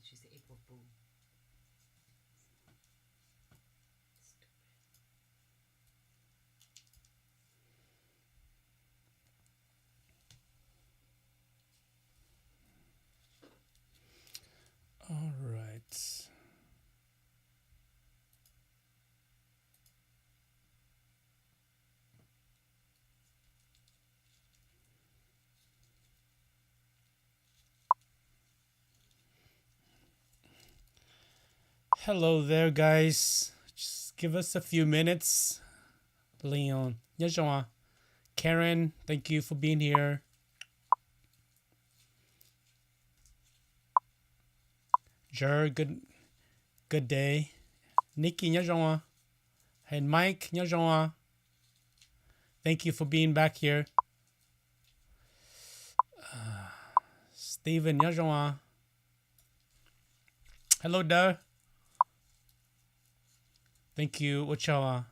She said April Fool. All right. Hello there, guys. Just give us a few minutes. Leon, Yajua, Karen, thank you for being here. Jer, good day. Nikki, Yajua, and Mike, Yajua, thank you for being back here. Steven, Yajua, hello there. Thank you, Wachawa.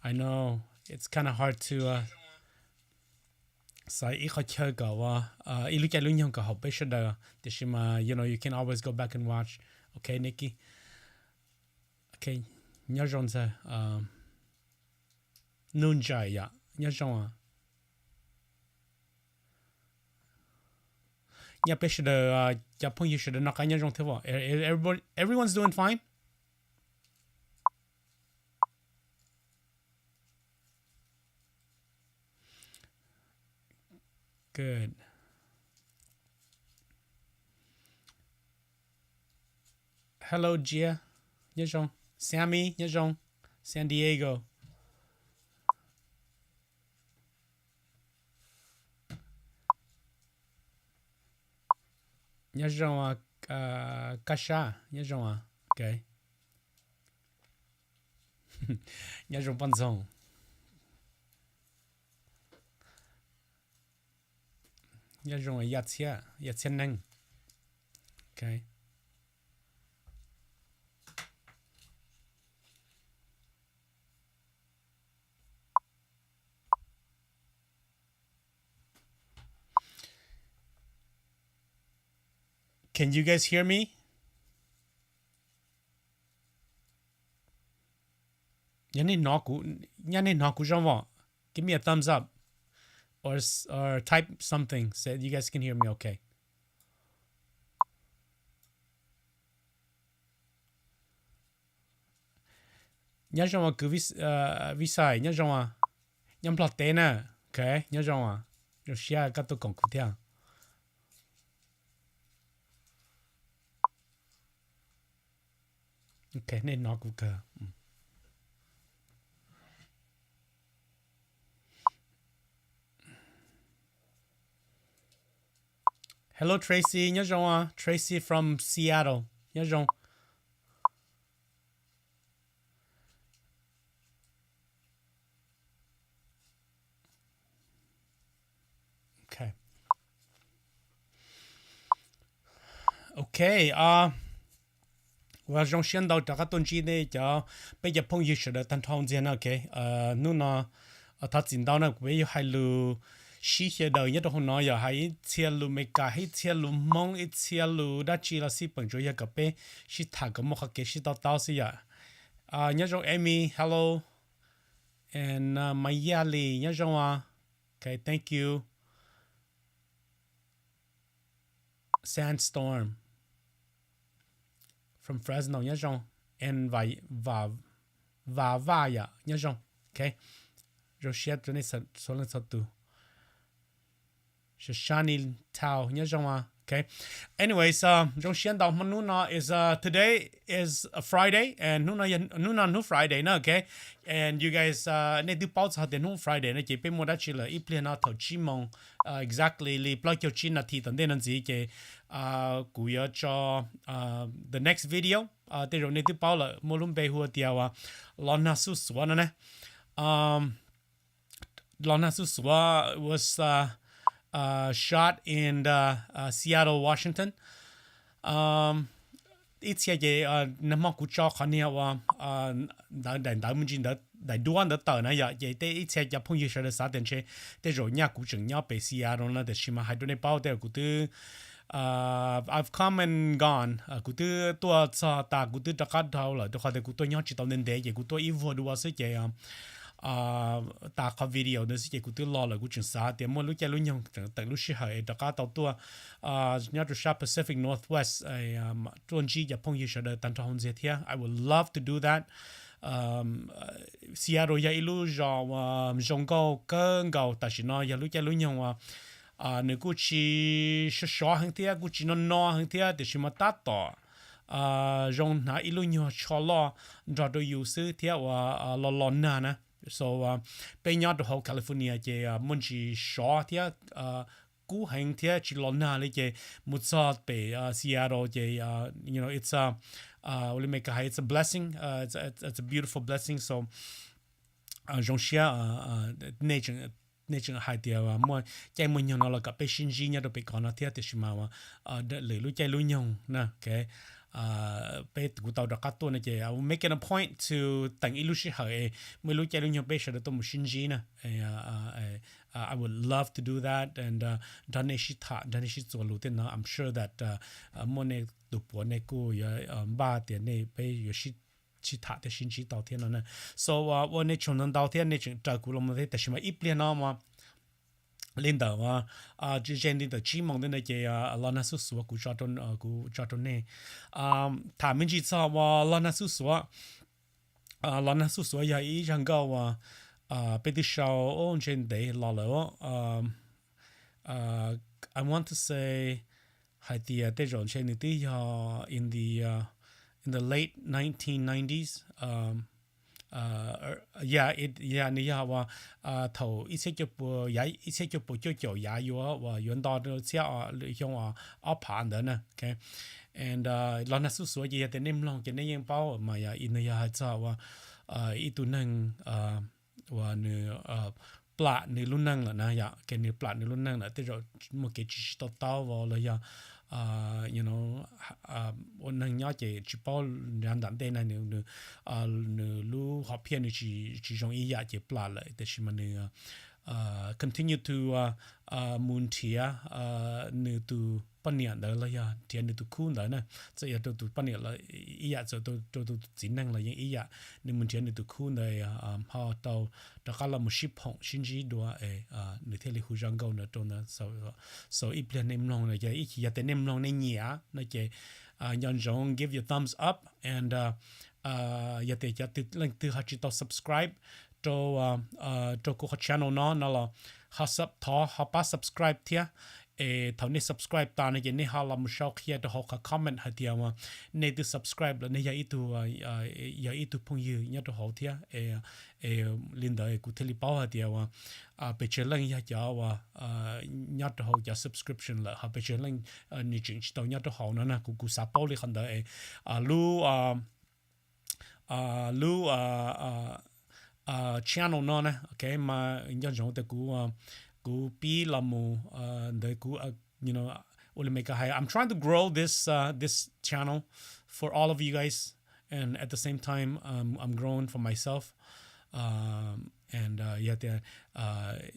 I know it's kind of hard to. So I chơi go I look at Lunyong go hope should Dishima, you can always go back and watch. Okay, Nikki. Okay, nhớ rồi sao noon jai ya nhớ rồi nhớ biết should Japan you should not cái nhớ rồi thế vậy everyone's doing fine. Good. Hello, Gia. Nhớ rồi. Sammy, nhớ rồi. San Diego. Nhớ rồi. Kasha, nhớ rồi. Okay. Nhớ rồi văn dòng. Nhớ rồi yat neng. Okay. Can you guys hear me? Nhớ nó cú trong give me a thumbs up or type something so you guys can hear me okay. Nhớ rồi cứ visa nhớ rồi nhắm plot tên nè okay nhớ rồi share các tôi công cụ theo. Okay nên nó cũng cơ. Hello Tracy nhớ rồi Tracy from Seattle nhớ rồi. Okay. Okay. Well, trong xuyên đầu các tuần chi này cho bây giờ phong yêu được thành thong gì okay. Nu nó thật chính đạo nó bây giờ hay lu xí hiện đầu nhất đó nói giờ hay chia lu mấy cái hay chia lu mong ít chia lu đã chỉ là xí bằng cho cái cái bé xí thằng cái một cái xí tao xí ya. Nhớ trong Amy, hello, and Mayali, nhớ trong okay, thank you. Sandstorm from Fresno nhớ không and và ya nhớ không okay rồi share cho nên số lần sau tu Shani Tao nhớ không okay anyways trong share đầu nuna is today is a Friday and nuna Friday na okay and you guys nên đi bao giờ đến Friday na chỉ bên mua đã chỉ là ít plan nào thầu chi mong exactly li plug your chin là thì tận đến gì cái cú yếu cho the next video để rồi nên đi bao là mua luôn bề hùa tiêu Lona Suswa nè Lona Suswa was shot in Seattle, Washington. It's cái nằm cú cho khán nhà và đã mình chỉ đã đại đua nữa tờ này giờ vậy thế ít xe nhập phong yêu sẽ sao đến chế thế rồi nhà cũng chừng nhau bị xia rồi nó để xem mà hai đứa này bao đều cũng từ I've come and gone cũng từ tua sa ta cũng từ đặc thao là tôi thấy cũng tôi nhau chỉ tao nên để vậy cũng tôi evil đua sẽ vậy ta có video đó sẽ cũng từ lo là cũng chừng sao thì mỗi lúc chơi lúc nhau tại lúc xưa hay đặc tao tua nhớ từ South Pacific Northwest tuần chỉ nhập phong yêu sẽ đợi tan thao gì thế I would love to do that Seattle ya ilu jo jong go cơn gầu ta chỉ nói ya lu cha lu nhau nếuกูchỉ sửa hàng thếกูchỉ nó hàng thế để chỉ mà tát tỏ jong na ilu nhau cho lo cho tôi yêu sư thế lo lo na na so bây giờ ở California thì muốn chỉ sửa thế cú hàng thế chỉ lo na lấy thì một số về Seattle thì you know it's we make it's a blessing it's a beautiful blessing so trong xe nature hai điều mà chạy mình nhau nó là cái sinh gì nhau được bị còn nó thiết thì mà đợi lưỡi lưỡi chạy lưỡi nhau nè cái bây tụi tao đã cắt tôi này chứ making a point to tặng ít lưỡi hơi mới lưỡi chạy lưỡi nhau bây giờ được tôi một sinh gì nè I would love to do that and đàn này sĩ做路的呢 I'm sure that 莫呢读博呢个八点呢被有些其他的信息到天了呢 so 我呢从能到天呢就照顾了我们但是嘛一边呢嘛领导之前的期望的那些老那叔叔古抓到呢他们知道老那叔叔老那叔叔也一样高被的少哦真的老了I want to say 还的这种前的in the late 1990s yeah 你要话头一些就不也一些就不就也有话原到的些像盘的呢 okay and 老那所以的nem long 嘅呢样包嘛呀因呀还知话อีตัวนึงว่าเนื้อปลาในรุ่นนั่งละนะอย่าแกเนื้อปลาในรุ่นนั่งละแต่เราเมื่อกี้จิตต่อต้าวเลยอย่าyou know วันนั้นย่าเจจิปอลยันดันเต้นในเนื้อรู้หับเพี้ยนจิจงอีอย่าเจปลาเลยแต่ชิมันเนื้อcontinue to มุนเทียเนื้อตัวปัญญาเดินเลยอย่าเทียนเนื้อตัวคู่เลยนะจะอย่าตัวปัญญาเลยอีอย่าจะตัวจีนั่งเลยยังอีอย่าเนื้อมุนเทียนเนื้อตัวคู่เลยพอตัวก็เรามุชิพงชินจีดัวเนื้อเทเลหูจังเกาเนื้อตัวนั้น so อีเปลี่ยนเนมลองเลยอย่าอีขี้อย่าแต่เนมลองในเหนียนะเจยันจง give your thumbs up and อย่าแต่อย่าติดลิงก์ตัวหัดจิตต่อ subscribeตัวกูเขา channel เนาะนั่นแหละเขาเขาป้า subscribe เทียเท่านี้ subscribe ตาในยันนี่เขาเราไม่ชอบเขียนตัวเขา comment ให้เดียวว่าในตัว subscribe แล้วในยันอีตัวพงยืนยันตัวเขาเทียลินเดอร์กูเทลิป้าให้เดียวว่าไปเจอเรื่องยันยาวว่ายันตัวเขาจะ subscription ละเขาไปเจอเรื่องนี่จริงตัวยันตัวเขานั่นนะกูสาป้าเลยคันเดอร์รู้channel เนาะนะโอเคมาอย่างจงแต่กูปีละมูเดี๋ยวกู you know อุลิเมกะให้ I'm trying to grow this channel for all of you guys and at the same time I'm growing for myself and อย่าแต่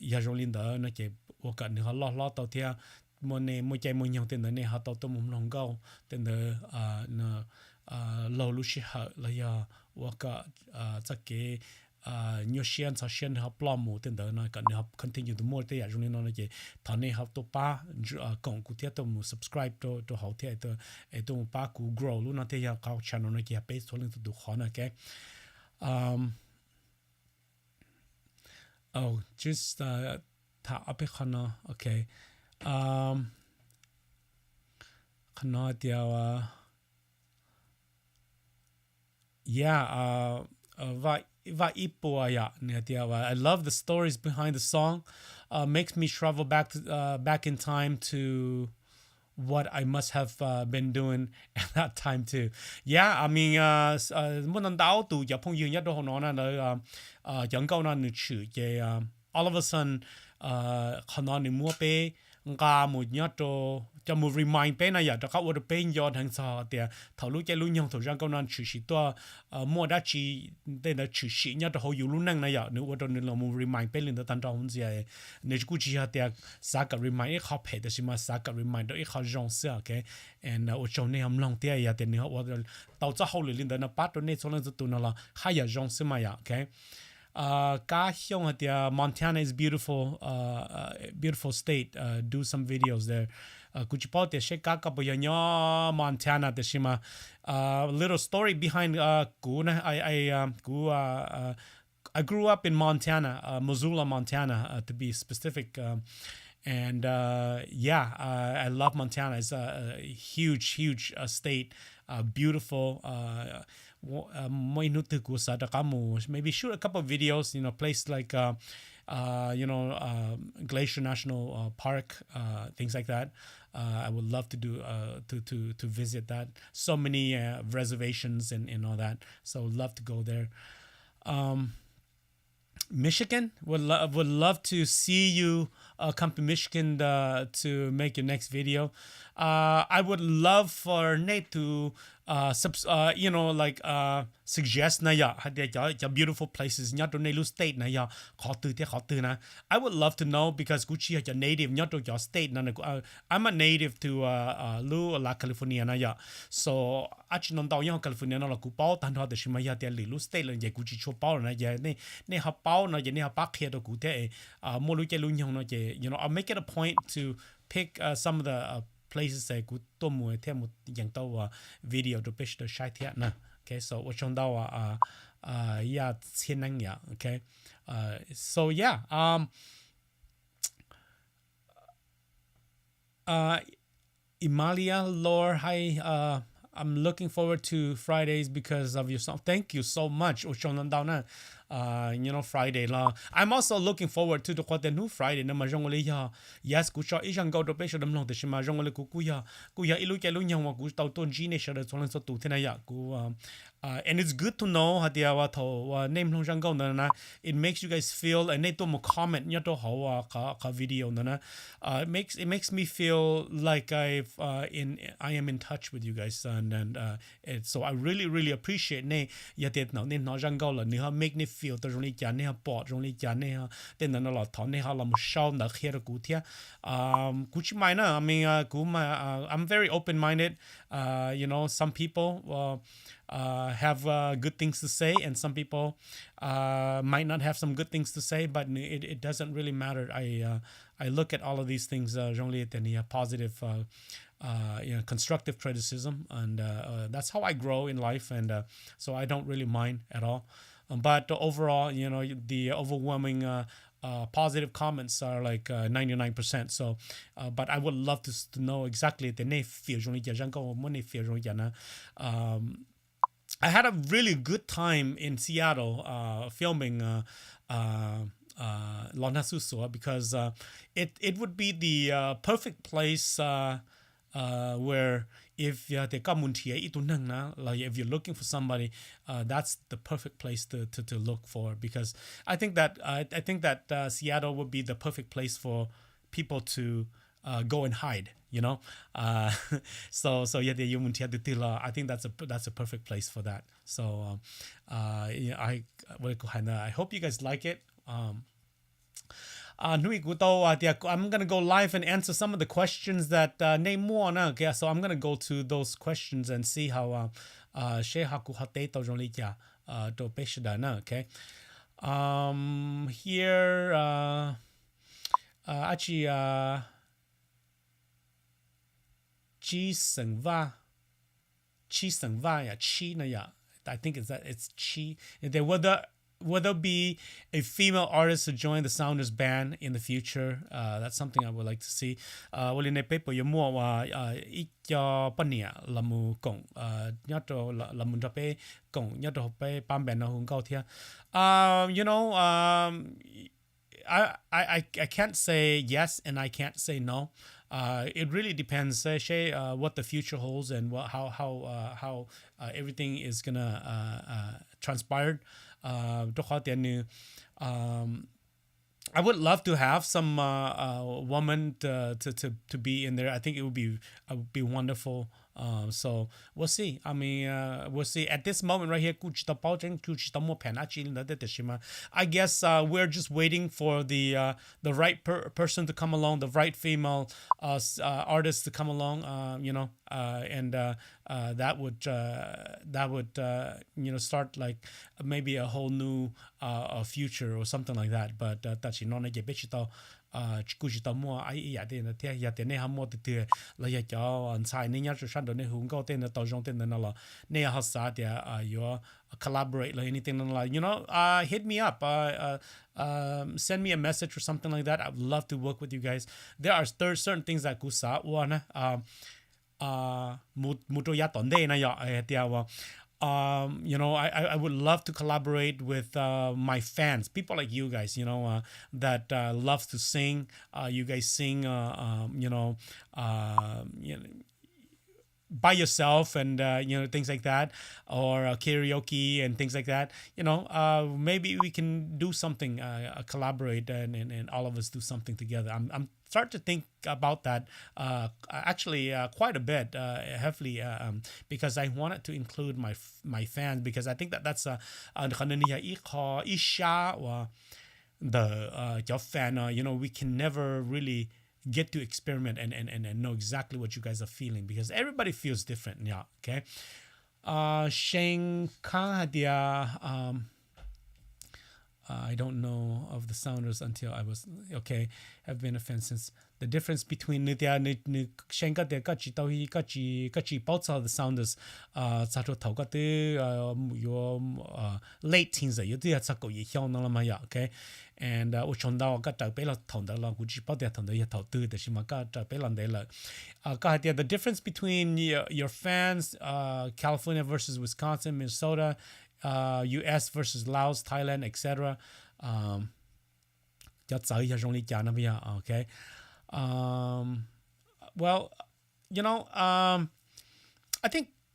อย่าจงลินเดอร์นะเจ็บโอกาสหนึ่งเขาล้อต่อเทียมันเนี่ยมันใจมันยังเต็มเลยเนี่ยเขาต่อตัวมุมลงเก้าเต็มเลยเรารู้ชิฮะเลยว่าก็จะเกี่ยnhiều xiên sao xiên họ plum một tên đó nói cần họ continue to more thế à chúng nên nói là thằng này họ tổ ba cộng cụ thể tổ một subscribe tổ họ thế tổ một ba cụ grow luôn nó thế à các channel này kia base số lượng tổ khó này cái just thả up cái nó okay nó điều yeah I love the stories behind the song. Makes me travel back in time to what I must have been doing at that time too. Yeah, I mean, muốn nói đào tụ giờ phong dương nhất đó họ nói là dẫn câu nói nữ chữ all of a sudden họ nói nữ mua bê ngà một nhát đồ cho một remind bên này đó các ở bên do thằng sao thì thầu lúc cái lúc nhau thầu rằng câu nói chỉตัวmua đã chỉ tên là chỉ nhớ đó hồi yêu lúc năng này nếu ở đó nên là một remind bên lên đó tan trong gì nếu cứ chỉ hạt thì sao cái remind ít học hết thì mà sao cái remind đó ít học rong sữa okay and ở trong này ham long thì thì nếu ở tàu cho hậu lên đó nó bắt đó nên số lần tụi nó là hay là rong sữa mà okay cá hiong thì Montana is beautiful beautiful state do some videos there kuch po te sheka ka bo yo Montana te shima little story behind ku na I grew up in Montana Missoula Montana to be specific and I love Montana. It's a huge state, beautiful. Maybe shoot a couple of videos. Place like Glacier National Park, things like that. I would love to do to visit that. So many reservations and all that. So love to go there. Michigan would love to see you come to Michigan to make your next video. I would love for Nate to suggest na ya beautiful places nhớ trong Nelu state na ya khó từ na. I would love to know because Gucci is native nhớ trong state na I'm a native to La California na ya. So actually non tao yang California na la ku bao tan ho de shima ya de Lu state la ye Gucci cho bao na ya ne ha bao na ye ne ha pak he do ku te mo lu che lu nyong na ye I'll make it a point to pick some of the places that ku to mu the mu yang tao video to pitch the shai thia na. Okay, so what chong dao ya qian nang ya. Okay, so yeah, Emalia Lore, hi. I'm looking forward to Fridays because of your song. Thank you so much. Friday la. I'm also looking forward to the new Friday. Na majong le ya. Yes, ku cho isang go to pe shadam long de shima jong le ku ya ilu ke lu nyang wa ku tau ton ji ne shada cholan so tu thena ya ku and it's good to know hadia wa tho name long jang go na it makes you guys feel and ne to mo comment nya to ho ka video na it makes me feel like I am in touch with you guys and so I really appreciate ne ya tet no ne no jang go la ni ha make me feel the really cha ne ha pot really cha ne ha ten na la thon ne ha la mo shao na kher ku thia ku chi mai na I mean I'm very open minded some people have good things to say and some people might not have some good things to say but it doesn't really matter I look at all of these things positive constructive criticism and that's how I grow in life and so I don't really mind at all but overall the overwhelming positive comments are like 99%. So, but I would love to know exactly the ne feel I had a really good time in Seattle filming Lona Susua because it would be the perfect place where if if you're looking for somebody, that's the perfect place to look for because I think that Seattle would be the perfect place for people to go and hide. So yeah, I think that's a perfect place for that. So I hope you guys like it. I'm gonna go live and answer some of the questions that name more na. Okay, so I'm gonna go to those questions and see how okay. Here actually Chi Sengva ya Chi na ya. I think it's Chi. There will there be a female artist to join the Sounders band in the future? That's something I would like to see. Wali ne pepo yo mo wa ikyo pania lamu kong nyato lamu dape kong nyato pe pamben na hung kau thia. I can't say yes and I can't say no. It really depends, what the future holds and how everything is gonna transpire. I would love to have some woman to be in there. I think it would be wonderful. So we'll see. I mean, we'll see. At this moment right here, I guess we're just waiting for the right person to come along, the right female artist to come along. And that would start like maybe a whole new future or something like that. But that's not a bit cú chỉ tao mua ai ya tiền thế ya tiền này ham mua từ từ là ya cho anh sai nên nhớ cho sang đó nên hướng câu tên là tao dùng tên là nó nên học sao thì you collaborate like anything like hit me up send me a message or something like that. I would love to work with you guys. There are certain things that cú sa one một trò ya tổn đề này ya thì I would love to collaborate with my fans, people like you guys, that love to sing. You guys sing, by yourself and things like that, or karaoke and things like that. Maybe we can do something, collaborate, and all of us do something together. I'm start to think about that actually quite a bit heavily because I wanted to include my fans, because I think that's the fan. We can never really get to experiment and know exactly what you guys are feeling, because everybody feels different. Yeah. Okay. Shane Kahadia, I don't know of the sounders until I was okay. Have been a fan since. The difference between Shane Kahadia both of the sounders your late teens okay. And 我從到個就俾落同到啦，估計包啲同到一頭對，但是嘛個就俾人哋啦。the difference between your fans, California versus Wisconsin, Minnesota, U.S. versus Laos, Thailand, etc. 就走一下容易講那邊，okay. Well,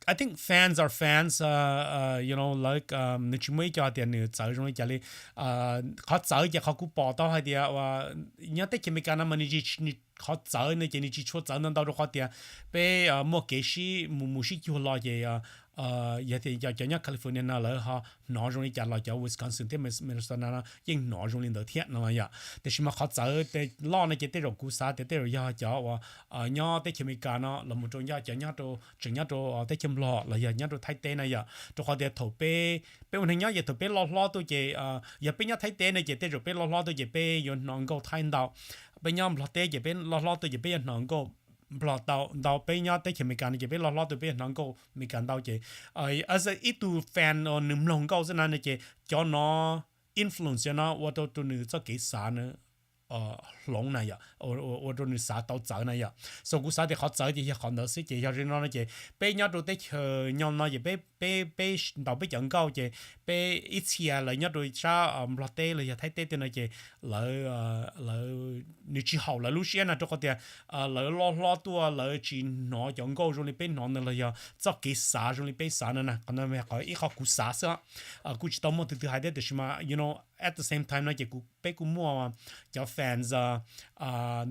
I think fans are fans. Like 你全部叫啲人走容易叫你เขา走嘅เขา估報道係啲話，而家啲佢咪講啦嘛，你เขา走你見你只出走能到到嗰啲，俾冇幾時冇時叫落嘢有啲有講California 那嚟嚇，攞容易叫落有 Wisconsin 啲Minnesota 那應攞容易到天那嘛呀，但是嘛เขา走啲攞你嘅啲肉股啥啲啲肉要叫話啲佢咪講啦，林冇中要講到整到啲佢落嚟呀，到睇啲那呀，到佢哋頭俾我哋嘢頭俾落到嘅又俾睇啲那嘅啲肉俾落到嘅俾有能夠睇到。bây giờ lọt té chỉ bên lọt từ chỉ bên nòng cô lọt đầu bây giờ tới chỉ mình cần chỉ bên lọt từ bên nòng cô mình cần đâu chỉ as a ít tu fan ở nằm lòng câu thế này chỉ cho nó influence nó và tôi nữ cho cái啥nữa lòng này à ở tôi nữ啥tao trở này à sau cú啥thì họ trở thì họ nợ sĩ chỉ cho nên nó chỉ bây giờ tôi tới chờ nhau nó chỉ bây đầu bây giờ câu chỉ bây ít chia lại nhớ rồi sao lọt té là thấy té tên này chỉ lỡ你之後啦，路線啊，都嗰啲攞多啦，只攞養高咗你俾攞你啦呀，執幾曬咗你俾曬啦，咁樣咩個一個股曬先，估知道冇對係啲就是嘛，at the same time 咧，亦估俾估摸啊，有 fans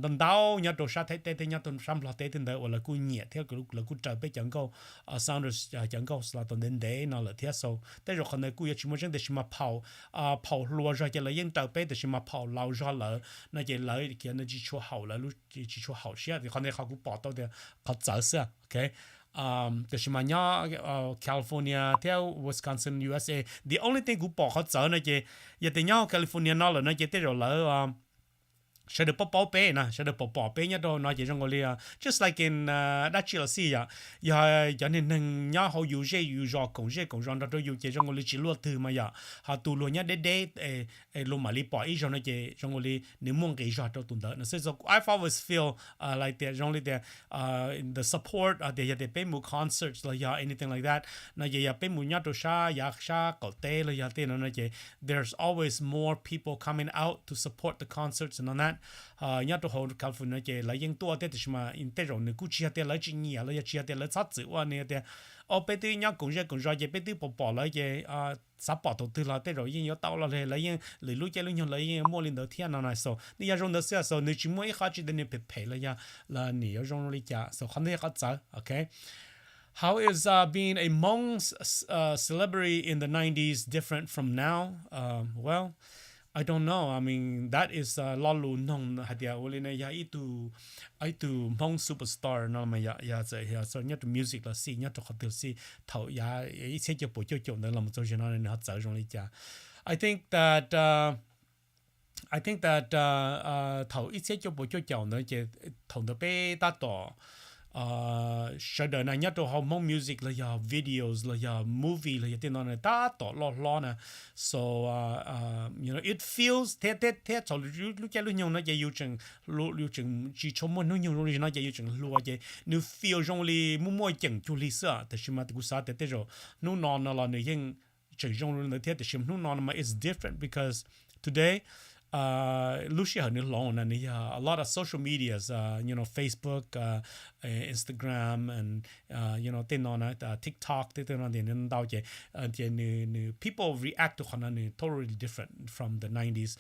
等到有到曬睇有到曬落睇睇或者估熱，睇個估就俾養高，sounders 養高啦，到年底嗱嚟睇數，但係可能估有全部真係嘛跑落咗嘅啦，應就俾就是嘛跑漏咗啦，那嘅嚟。那基礎好了，基礎好些，可能佢估報道的佢走先 ，OK，就是嘛California 條 Wisconsin USA，the only thing 估報佢走那嘅，一定要 California 那了，那嘅啲就嚟sẽ được bảo vệ nè, sẽ được bảo vệ nhất đó nói gì trong người just like in đã chỉ là gì à, giờ nên nhớ họ use công dụng đó use trong người chỉ luôn từ mà giờ họ tu luôn nhá để luôn mà li bỏ ý trong này trong người nếu muốn cái gì đó tu đó, nó sẽ so I've always feel like that trong này the support they pay more concerts like anything like that, nó giờ pay more nhá đồ sa cầu tê là giờ tên nó there's always more people coming out to support the concerts and on that. that nhớ tôi hồi California cái lấy những tua thế thì mà in thế rồi nếu cứ chia thế lấy chuyện nhiều lấy chia thế lấy sát chữ qua này thế bây giờ nhớ cũng rồi bây giờ bỏ lấy cái sắp bỏ đầu tư là thế rồi nhưng nhớ tao là lấy những lấy lúc cái lúc nhau lấy những mua lên đầu tiên nào so你要用的是说你只mua一下子的你赔了呀了你要用了家 so 很多一下子 okay How is being a Hmong celebrity in the 90s different from now? Well, I don't know. I mean, that is lalu nong hadia ulina ya itu Hmong superstar no ma ya so nhất music là si nhất học từ si thầu ya ý sẽ cho bộ cho nữa là một số chuyện nó họ trở trong lý cha. I think that thầu ý sẽ cho bộ cho nữa chứ thầu nó bé ta tỏ sau đó này nhất là Hmong music là ya videos là ya movie là ya tên nó ta tỏ lo nè so you know it feels thế cho lúc cái lúc nhau nó chỉ yêu chừng chỉ cho mình nó nhiều rồi nó chỉ yêu chừng lúa chứ nếu feel trong li mua chừng chú li sợ thì mà tôi sao thế rồi nó non là nó những chừng trong nó thế thì nó non mà it's different because today Lucia a lot of social medias, you know, Facebook, Instagram, and you know, TikTok, people react to totally different from the 90s.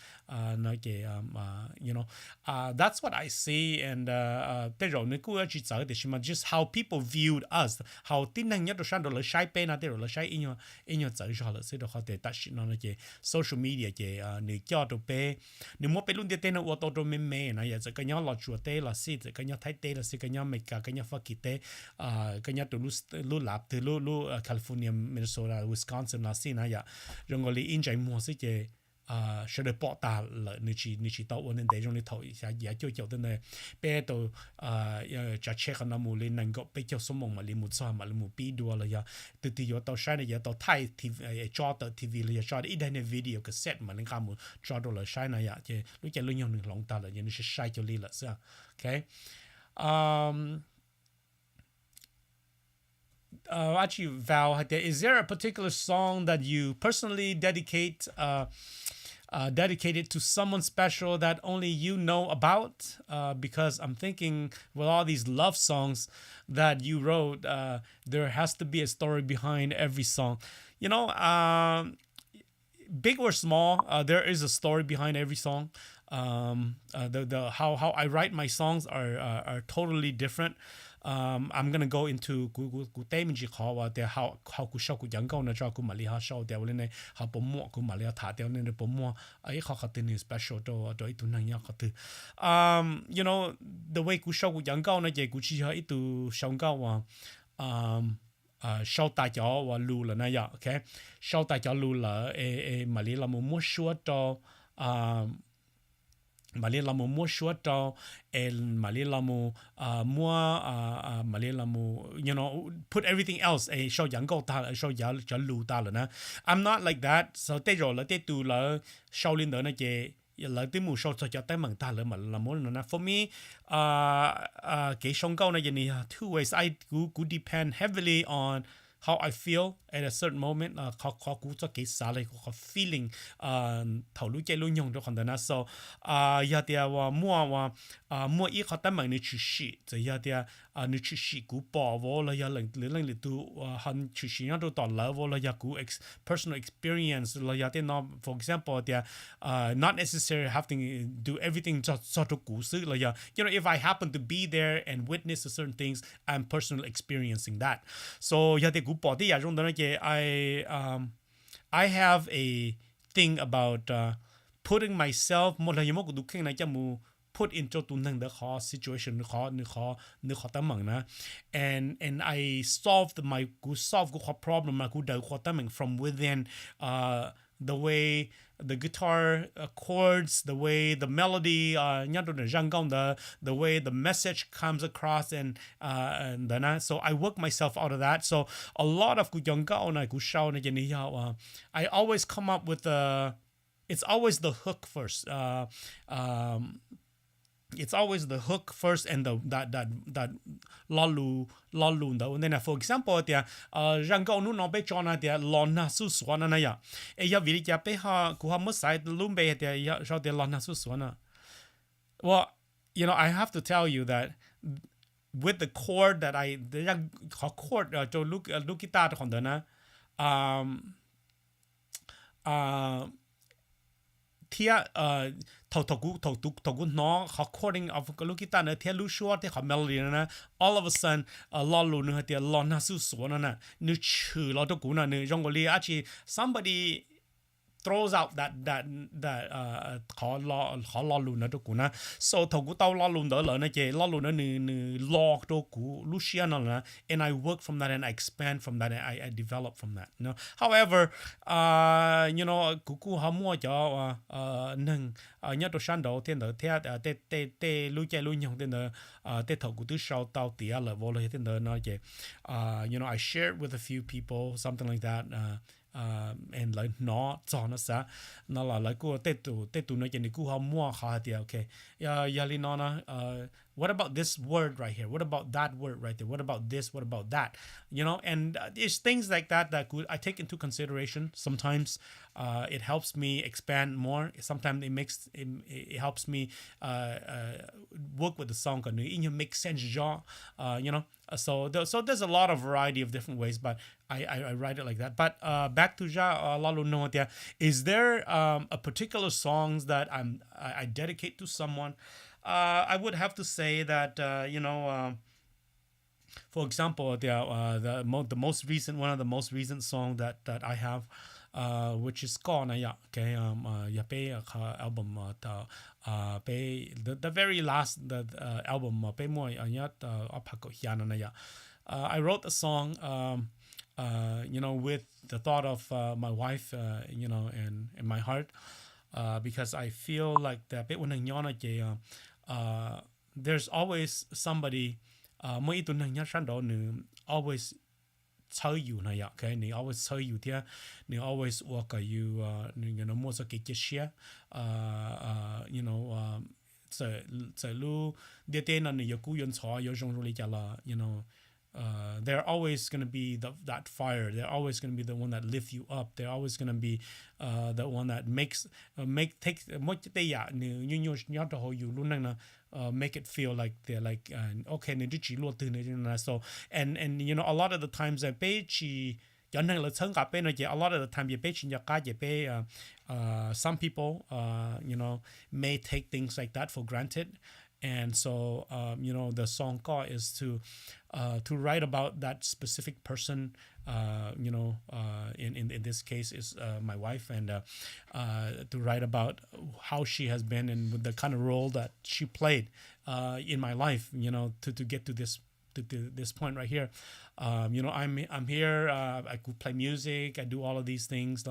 You know, that's what I see, and just how people viewed us, how social media nếu mua bên luôn thì tên nó ô tô mê này giờ cái nhau lọt chuột tê là xí cái nhau thái tê là xí cái nhau mấy cái nhau phát kỳ tê cái nhau từ lu lạp từ lu California Minnesota Wisconsin là xí này giờ rồi người in chạy mua xí chế sẽ được bỏ ta là nếu chỉ tao ổn định để trong này thổi giá cho tên này bé tôi trả check nó mua lên năng gốc bé cho số mong mà lên một số mà lên một pi đua là giờ từ từ giờ tao sai này giờ tao thay TV cho tao TV là giờ cho ít này video cassette mà lên cam một cho đồ là sai này giờ chứ lúc chạy lúc nhau đừng lòng ta là giờ nó sẽ sai cho li là sao okay actually Val is there a particular song that you personally dedicated to someone special that only you know about? Because I'm thinking with all these love songs that you wrote, there has to be a story behind every song. You know, big or small, there is a story behind every song. How I write my songs are totally different. I'm gonna go intoกูเต้มันจีขอว่าแต่ how กูชอบกูยังก็นะชอบกูมาเลี้ยชอบแต่วันนี้how ปมมัวกูมาเลี้ยถาแต่วันนี้ปมมัวไอ้เขาตื่นนี่ special ตัวไอ้ตัวนั่งยังเขาตื่นyou know the way กูชอบกูยังก็นะเจกูชี้ให้ไอ้ตัวชอบก็ว่าชอบตาจ๋อว่ารู้แล้วนะโอเคชอบตาจ๋อรู้แล้วมาเลี้ยเรามัวชัวตัวมาเลเรามัวชัวตัวมาเลเรามัวมาเลเรา you know put everything else ชอบยังก็ตาชอบจะรู้ตาเลยนะ I'm not like that so แต่เราแต่ตัวเราชอบเล่นเดินนะเจเราที่มูชอบจะแต่มังตาเลยมาเรามัวนะ for me เกี่ยชงก็นะยันนี่ two ways I go depend heavily on how I feel at a certain moment เขากูจะเกิดสาเลยเขา feeling เท่ารู้ใจรู้ยงทุกคนนะ so ยาเดียว่ามัวอีเขาตั้งมันในชื่อชีจะยาเดียในชื่อชีกูบอกว่าเราอยากหรือตัวหันชื่อชีนั่นตัวต่อแล้วว่าเราอยากกู personal experience เราอยากที่น้อง for example เดียnot necessarily having to do everything จะตัวกูซื้อเราอยาก you know if I happen to be there and witness certain things I'm personally experiencing that so ยาเดียกูบอกที่อยากรู้ตรงนั้นI have a thing about putting myself หมดเลยยังไม่กูดูแค่ไหนจะมูput into ตัวหนึ่งเด็กขอ situation นึกขอตั้งมั่งนะ and I solvedกู problem มากูเดินขอตั้งมั่ง from within the way the guitar chords the way the melody เนี่ยตัวเนี่ยจังthe way the message comes across and then so I work myself out of that so a lot of กูยังก็เอาหน่อยกูเช่าในอย่างนี้I always come up with it's always the hook first it's always the hook first and that lalu and then for example tia rang go nu no be chona tia lona su swana na ya e ya vili ja pe ha ku ha mo sai lumbe tia ya sho tia lona su swana Well, I have to tell you that with the chord that I ขอ chord ลูกกีตาร์ของเดอนะอ่าอ่าเทียถกกูน้องขอ chording of ลูกกีตาร์เนอะเทียลูกชัวที่ขอ melody นะ all of a sudden ล้อลูเนอะเทียล้อน่าสู้สวนนะนึกชื่อล้อตัวกูนะนึกจงกลี actually somebody throws out that ขอล้อลูนะตัวกูนะ so ถกกูเต้าล้อลูเดอเลยนะเจล้อลูนะนึกล้อตัวกูลูเชียนั่นนะ and I work from that and I expand from that and I develop from that howeverกูหามัวจะnhớ tôi sáng đầu tiên đó thế tê tê tê lưu chạy lưu nhung tiên đó tê thầu của tôi sau tao tía là vô lời tiên đó nói vậy I shared with a few people something like that and like nó cho nó sa nó là lại cô tê tụ nói chuyện cô ham mua khá thì okay ya li nó what about this word right here what about that word right there what about this what about that and it's things like that I take into consideration sometimes it helps me expand more sometimes it helps me work with the song and it makes sense so there's a lot of variety of different ways but I write it like that but back to ja lalu no is there a particular songs that I dedicate to someone I would have to say that for example the most recent one of the most recent song that I have which is called okay album the very last album I wrote a song with the thought of my wife in my heart because I feel like that there's always somebody always tell you okay 你 always tell you 你 always walk you 摸着给share 在路的店呢你有雇员潮有种路里家了they're always going to be that fire. They're always going to be the one that lift you up. They're always going to be the one that takes make it feel like they're like okay so and a lot of the times a lot of the time some people may take things like that for granted and so the song call is to write about that specific person in this case is my wife and to write about how she has been and the kind of role that she played in my life to get to this point right here I'm here I could play music I do all of these things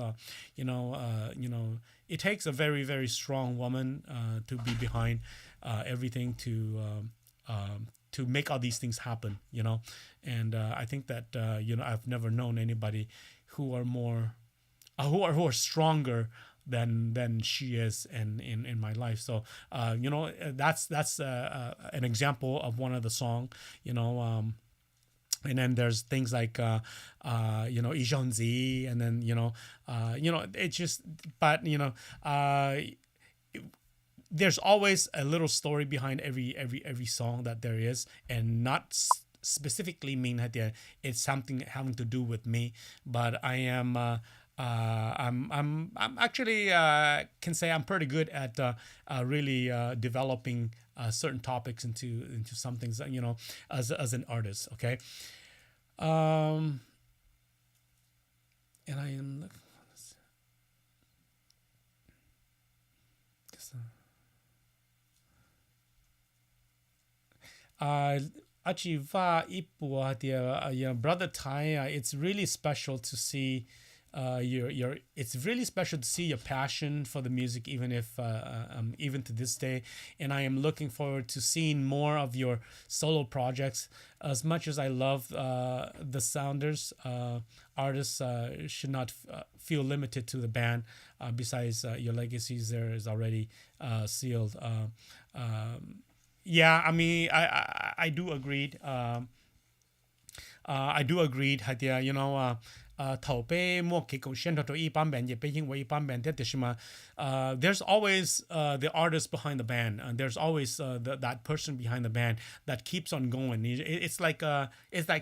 it takes a very very strong woman to be behind everything to make all these things happen and I think that I've never known anybody who are more who are stronger than she is in my life so that's an example of one of the song and then there's things like Ijonzi and then it's just but there's always a little story behind every song that there is and not specifically mean that it's something having to do with me but I am I'm actually can say I'm pretty good at really developing certain topics into some things as an artist okay and I am brother Tai it's really special to see it's really special to see your passion for the music even if even to this day and I am looking forward to seeing more of your solo projects as much as I love the sounders artists should not feel limited to the band besides your legacies there is already sealed yeah I mean I do agree I do agree Hadia 头被莫给狗线头一般般也被因为一般般的的什么there's always the artist behind the band and there's always that person behind the band that keeps on going it's like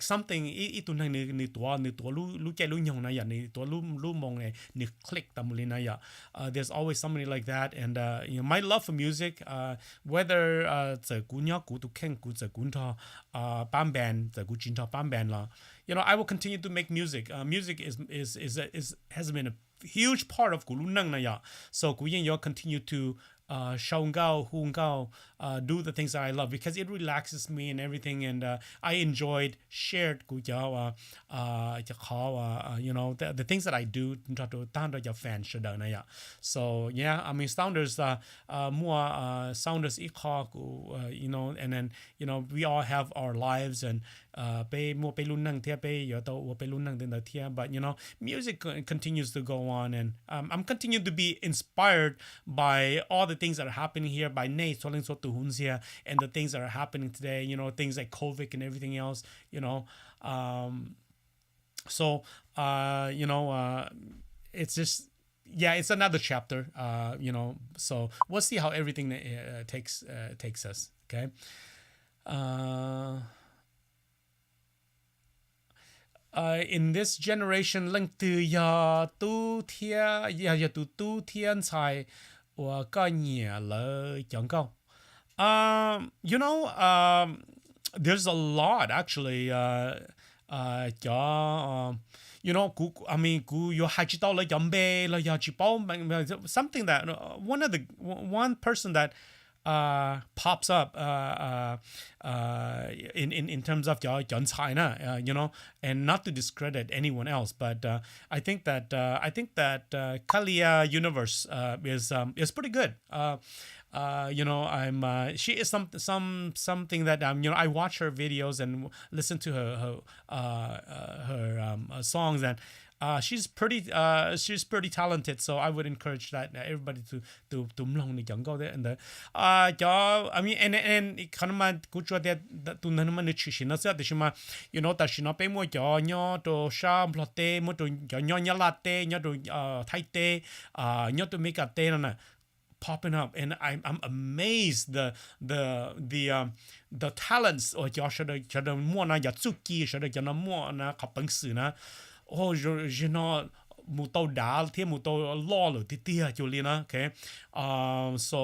something อีตัวนึงในตัวรู้ใจรู้ยงนะอย่างในตัวรู้มองในclick ตามเลยนะอย่างthere's always somebody like that and my love for music whether จะกูเนาะกูตุกแข่งกูจะกูทอband band จะกูจินทอ band band ละ I will continue to make music music is has been a huge part of กูรู้นั่งนะอย่าง so กูยัง continue to do the things that I love because it relaxes me and everything and I enjoyed shared กูจะขอthe things that I do ตั้งแต่จะแฟนชดนะอย่าง so yeah I mean sounders more sounders อีกข้อกู and then we all have our lives and ไปมัวไปรุ่นนั่งเทียไปไปรุ่นนั่งเดินเทีย but music continues to go on and I'm continuing to be inspired by all the things that are happening here by Nate telling so to Hunsia and the things that are happening today things like COVID and everything else so it's just it's another chapter so we'll see how everything takes us okay in this generation เรื่องตือยาตู้เทียอย่าตู้เทียนใช้我个年了讲告there's a lot actually I mean กู有还知道了养贝了要去包 something that one person that pops up in terms of 人才呢 and not to discredit anyone else but I think that Kalia universe is pretty good I'm she is something that I watch her videos and listen to her songs and she's pretty talented so I would encourage that everybody to long the young go there and I mean and kind of good job that to none man nutrition that's that she that she not pay more to sha plotte mo to latte to thai te to make a te na popping up and I'm amazed the talents or should the more na yatsuki should the more na kapang na mu tao đá thêm mu tao lo rồi tí tia cho liên á okay so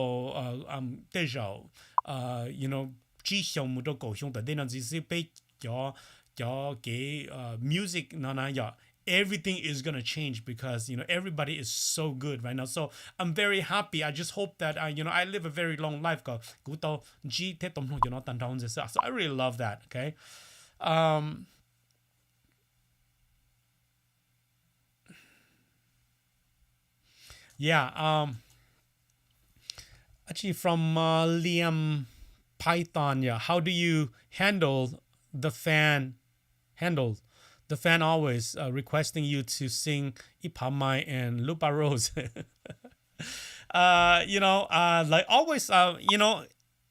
bây giờ chỉ xong mu tao cầu xong tại đây là chỉ是被cho cái music na everything is gonna change because everybody is so good right now so I'm very happy I just hope that I live a very long life so I really love that okay yeah actually from Liam Python how do you handle the fan always requesting you to sing Ipamai and Lupa Rose like always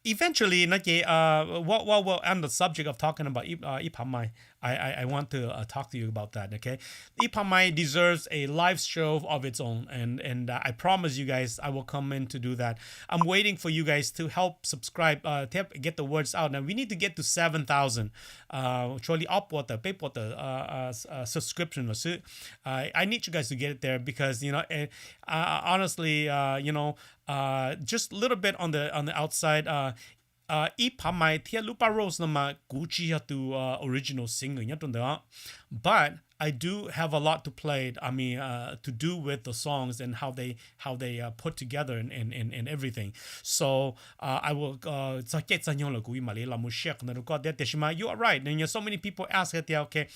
eventually while we're on the subject of talking about Ipamai I want to talk to you about that okay Ipamai deserves a live show of its own and I promise you guys I will come in to do that I'm waiting for you guys to help subscribe get the words out now we need to get to 7,000 surely upward the pay subscription I need you guys to get it there because honestly just a little bit on the outside Ipamai tia Lupa Rose nama Gucci tu original singer but I do have a lot to play I mean to do with the songs and how they put together and everything so I will you are right and so many people ask it okay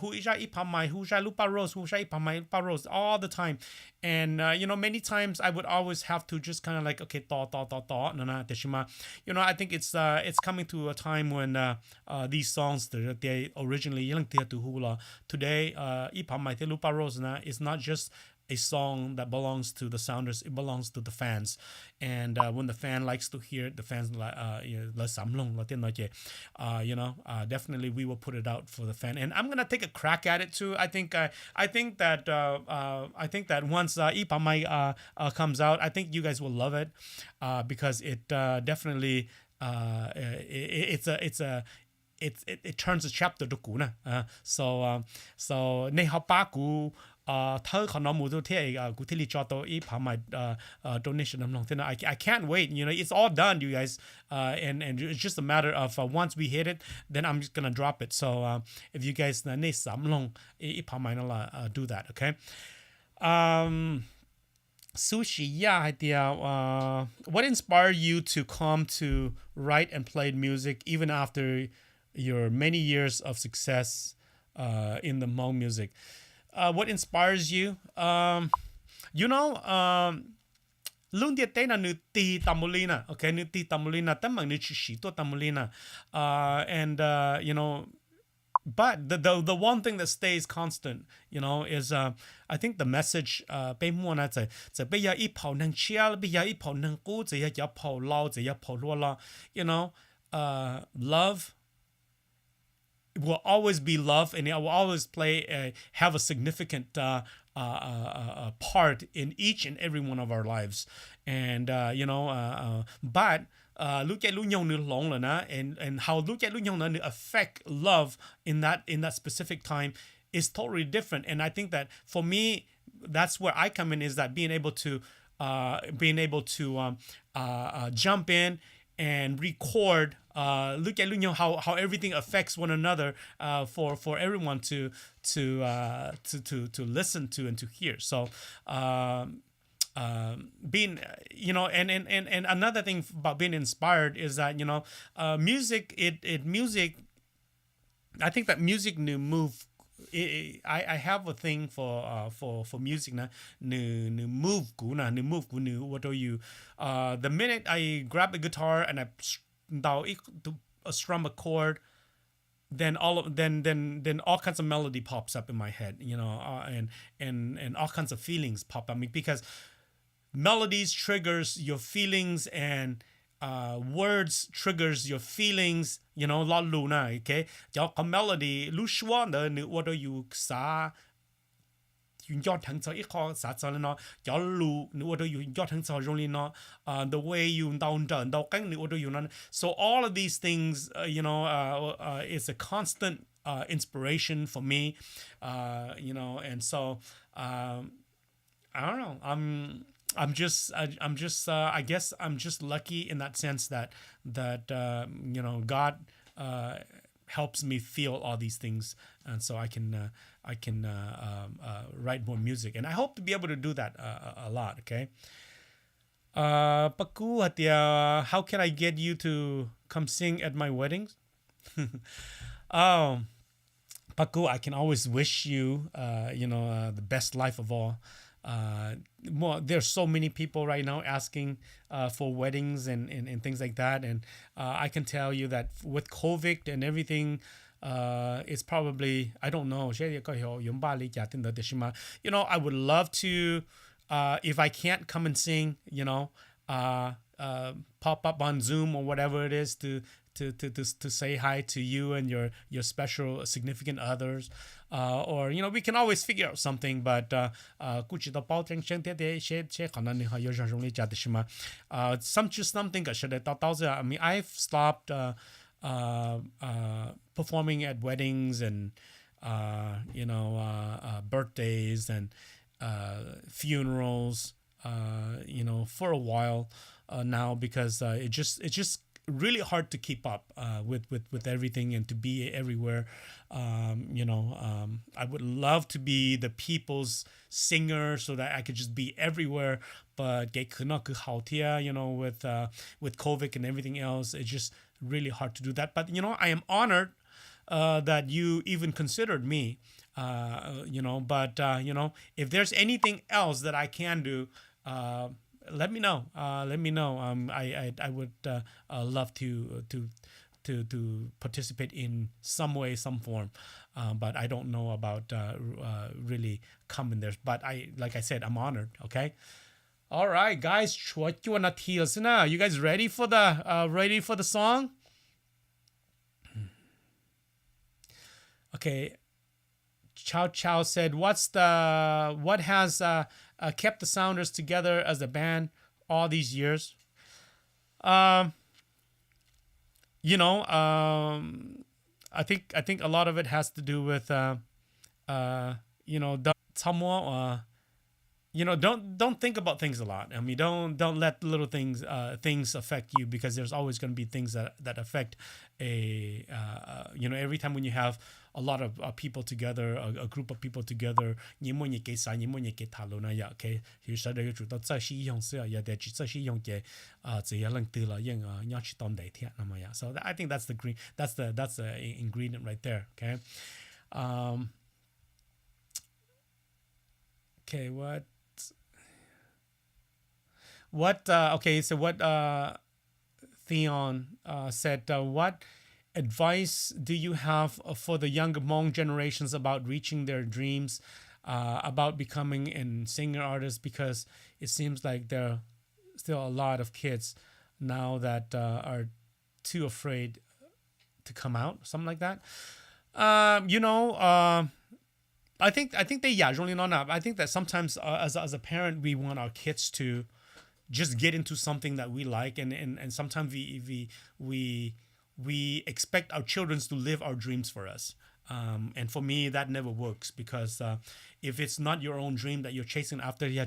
who is Ipamai who is Lupa Rose who is Ipamai Lupa Rose all the time and many times I would always have to just kind of like okay I think it's coming to a time when these songs they originally today Ipamai Lupa Rose is not just a song that belongs to the sounders. It belongs to the fans, and when the fan likes to hear it, the fans like definitely we will put it out for the fan. And I'm gonna take a crack at it too. I think that once Ipamai comes out, I think you guys will love it because it definitely it turns a chapter to cũ nè. So nay học ba cũ thơ còn nó mua cho thế cũ thế li cho tôi ít bằng my donation làm lòng thế nào. I can't wait. It's all done, you guys. And it's just a matter of once we hit it, then I'm just gonna drop it. So if you guys nay sắm lòng ít bằng my nó do that, okay? Sushi, yeah, what inspired you to come to write and play music even after your many years of success in the Hmong music? What inspires you? Luôn địa tên là nữ tì Tamulina, okay, nữ tì Tamulina, tâm bằng nữ chỉ to Tamulina, and but the one thing that stays constant, is I think the message. 被莫那在被要一跑能切，被要一跑能过，这要跑老，这要跑落了。Love will always be love, and it will always have a significant part in each and every one of our lives. And but look at and how look at affect love in that specific time is totally different. And I think that for me, that's where I come in, is that being able to jump in and record. Look at how everything affects one another for everyone to listen to and to hear. So being and another thing about being inspired is that music music. I think that music new move. I have a thing for music na new move what do you the minute I grab a guitar and I strum a chord, then all kinds of melody pops up in my head, and all kinds of feelings pop up. Because melodies triggers your feelings, and words triggers your feelings, la luna, okay? A melody, lu shua ne what do you sa the way you down. So all of these things, is a constant inspiration for me, and so I don't know. I guess I'm just lucky in that sense that God helps me feel all these things, and so I can write more music, and I hope to be able to do that a lot. Okay. Paku how can I get you to come sing at my weddings? Paku, I can always wish you the best life of all. There's so many people right now asking for weddings and things like that, and I can tell you that with COVID and everything, it's probably, I don't know. I would love to, if I can't come and sing, pop up on Zoom or whatever it is to say hi to you and your special significant others, or we can always figure out something. But something I mean, I've stopped performing at weddings and birthdays and funerals, for a while now, because it's just really hard to keep up with everything and to be everywhere. I would love to be the people's singer so that I could just be everywhere, but with COVID and everything else, it's just really hard to do that. But I am honored that you even considered me, but if there's anything else that I can do, let me know. I would love to to participate in some way, some form. But I don't know about really coming there. But like I said, I'm honored. Okay. All right, guys. What you wanna tell us now? You guys ready for the song? Okay. Chow Chow said, what has kept the Sounders together as a band all these years? You know, I think a lot of it has to do with you know, don't think about things a lot. I mean, don't let little things affect you, because there's always going to be things that affect every time when you have a lot of people together, a group of people together, okay, you should have to that's she young so yeah that she young so I think that's the ingredient right there. Okay. Okay, okay, so what Theon said, what advice do you have for the younger Hmong generations about reaching their dreams, about becoming a singer artist? Because it seems like there are still a lot of kids now that are too afraid to come out, something like that. I think they really not enough. I think that sometimes as a parent, we want our kids to just get into something that we like, and sometimes we expect our children to live our dreams for us. And for me, that never works, because if it's not your own dream that you're chasing after, the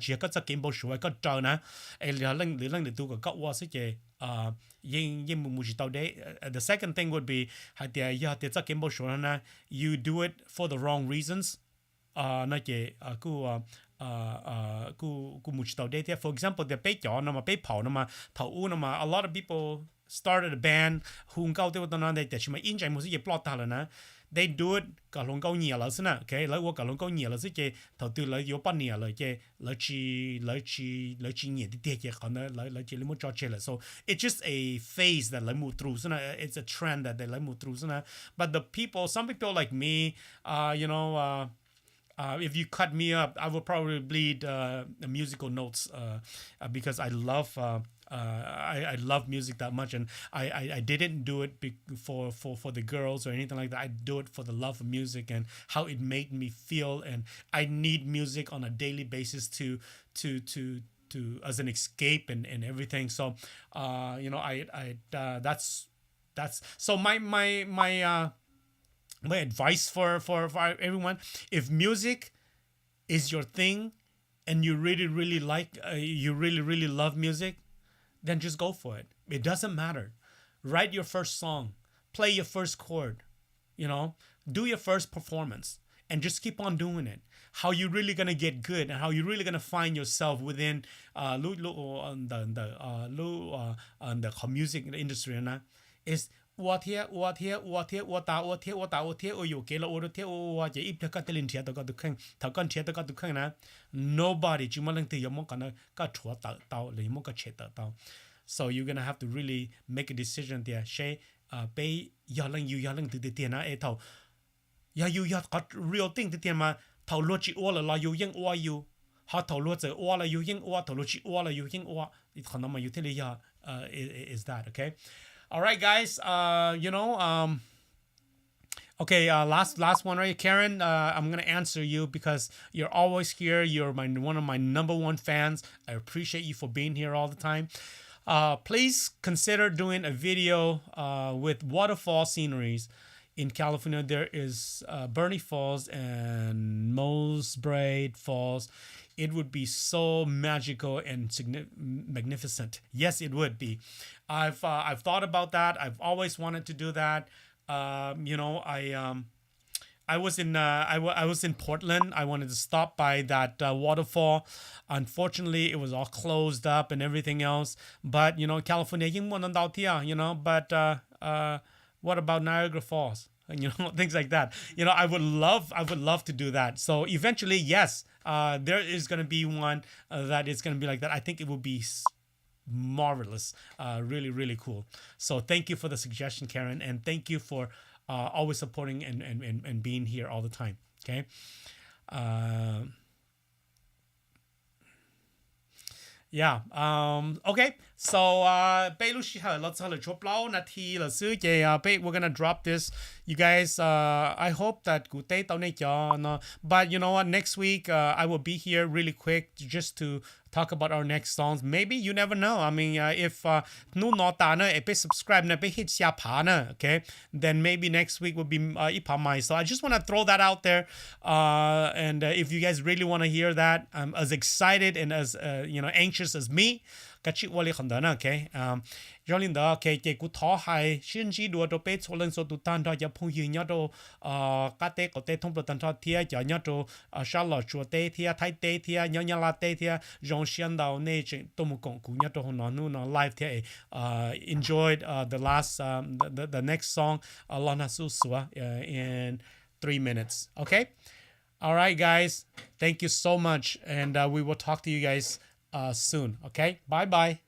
second thing would be you do it for the wrong reasons. For example, a lot of people started a band they do it okay, so it's just a phase that it's a trend that they move through. But some people like me, if you cut me up, I will probably bleed musical notes, because I love I love music that much, and I didn't do it for the girls or anything like that. I do it for the love of music and how it made me feel, and I need music on a daily basis to as an escape and everything. So that's so my advice for everyone: if music is your thing and you really like you really love music, then just go for it. It doesn't matter. Write your first song, play your first chord, do your first performance, and just keep on doing it. How you really gonna get good, and how you really gonna find yourself within the music industry is what here what here what here what ta what here what ta what here or you ke la or te o wa je ip ka telin thia to ka du khang ta kan thia to ka du khang na nobody chu ma lang ti yamo kana ka thua ta ta le mo ka che ta ta. So you're gonna have to really make a decision there. She pay ya lang ti ti na e tao ya you ya got real thing ti ti ma tao lo chi o la you yang o you ha tao lo ze o la you yang o tao lo chi o la you yang o it khana ma you tell ya is that okay? All right, guys. Okay. Last one, right, Karen. I'm gonna answer you because you're always here. You're one of my number one fans. I appreciate you for being here all the time. Please consider doing a video with waterfall sceneries. In California, there is Bernie Falls and Mosbraid Falls. It would be so magical and magnificent. Yes, it would be. I've thought about that. I've always wanted to do that. I was in Portland. I wanted to stop by that waterfall. Unfortunately, it was all closed up and everything else. But California, But what about Niagara Falls? Things like that. I would love to do that. So eventually, yes, there is going to be one that is going to be like that. I think it will be marvelous, really, really cool. So thank you for the suggestion, Karen, and thank you for always supporting and being here all the time. Okay. Uh, Yeah. Okay. So, 俾老師係落咗嚟做包那ที了，所以we're gonna drop this. You guys, I hope that good day 到你咗no. But you know what? Next week, I will be here really quick just to talk about our next songs. Maybe you never know. I mean, if นู่นตา呢ไป subscribe 呢ไป hit 下爬呢 okay, then maybe next week will be 一爬ใหม่ So I just want to throw that out there. And if you guys really want to hear that, I'm as excited and as anxious as me. กชิวอลิขันเดิน okay ย้อนลินเดอ okay เจกูท้อให้ชื่นจีดัวตัวเป็ดโซเลนโซตุตันทอจะพงยืนยอดกาเตก็เตท่งปลตันทอเทียจะยอดชาลอชัวเตเทียไทยเตเทียยอนลาเตเทียยองเชียนดาวเนจตัวมุกงกูยอดหัวนอนนู่นไลฟ์เทียenjoyed the last the next song ลอนาสุสัว in 3 minutes okay all right guys thank you so much and we will talk to you guys soon okay bye bye